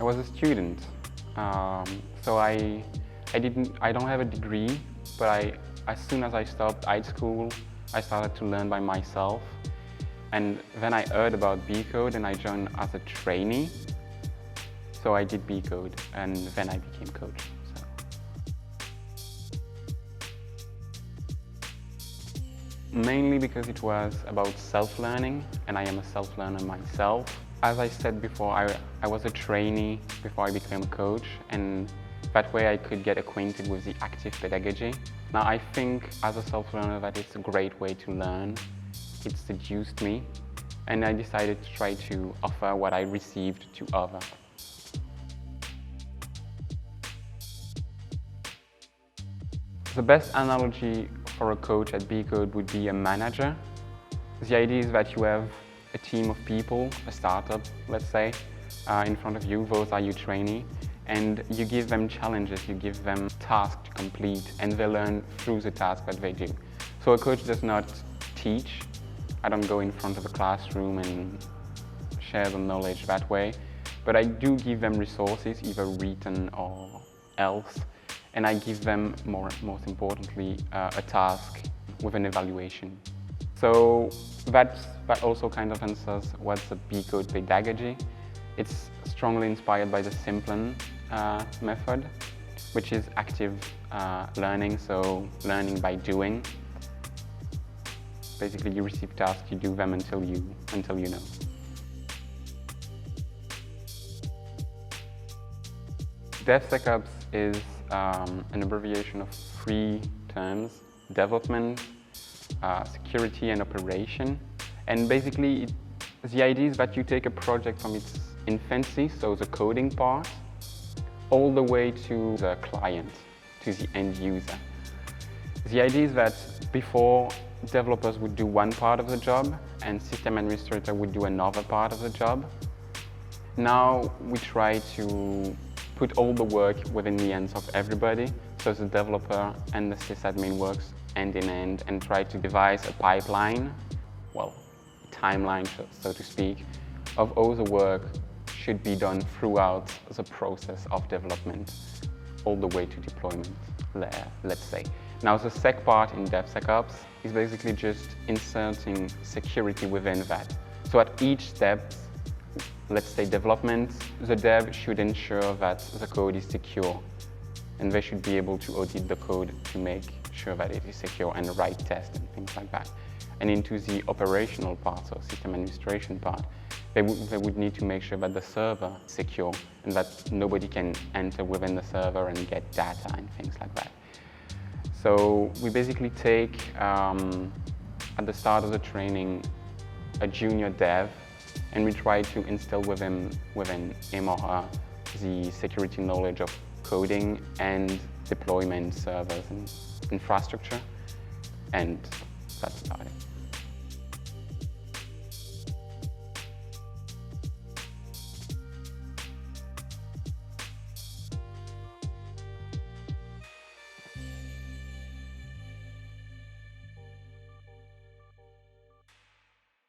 I was a student, so I don't have a degree, but as soon as I stopped high school, I started to learn by myself. And then I heard about BeCode and I joined as a trainee. So I did BeCode and then I became coach. Mainly because it was about self-learning, and I am a self-learner myself. As I said before, I was a trainee before I became a coach, and that way I could get acquainted with the active pedagogy. Now I think as a self-learner that it's a great way to learn. It seduced me, and I decided to try to offer what I received to others. The best analogy for a coach at BeCode would be a manager. The idea is that you have a team of people, a startup, let's say, in front of you. Those are your trainees, and you give them challenges, you give them tasks to complete, and they learn through the task that they do. So a coach does not teach. I don't go in front of a classroom and share the knowledge that way, but I do give them resources, either written or else, and I give them, most importantly, a task with an evaluation. So that also kind of answers what's the BeCode pedagogy. It's strongly inspired by the Simpel method, which is active learning, so learning by doing. Basically, you receive tasks, you do them until you know. DevSecOps is an abbreviation of 3 terms: development, security, and operation. And basically, the idea is that you take a project from its infancy, so the coding part, all the way to the client, to the end user. The idea is that before, developers would do one part of the job and system administrator would do another part of the job. Now we try to put all the work within the hands of everybody, so the developer and the sysadmin works hand in hand and try to devise a pipeline, well, timeline so to speak, of all the work should be done throughout the process of development, all the way to deployment, let's say. Now the sec part in DevSecOps is basically just inserting security within that. So at each step, let's say development, the dev should ensure that the code is secure, and they should be able to audit the code to make sure that it is secure and write tests and things like that. And into the operational part, so system administration part, they would need to make sure that the server is secure and that nobody can enter within the server and get data and things like that. So we basically take, at the start of the training, a junior dev, and we try to instill within him or her the security knowledge of coding and deployment servers and infrastructure, and that's about it.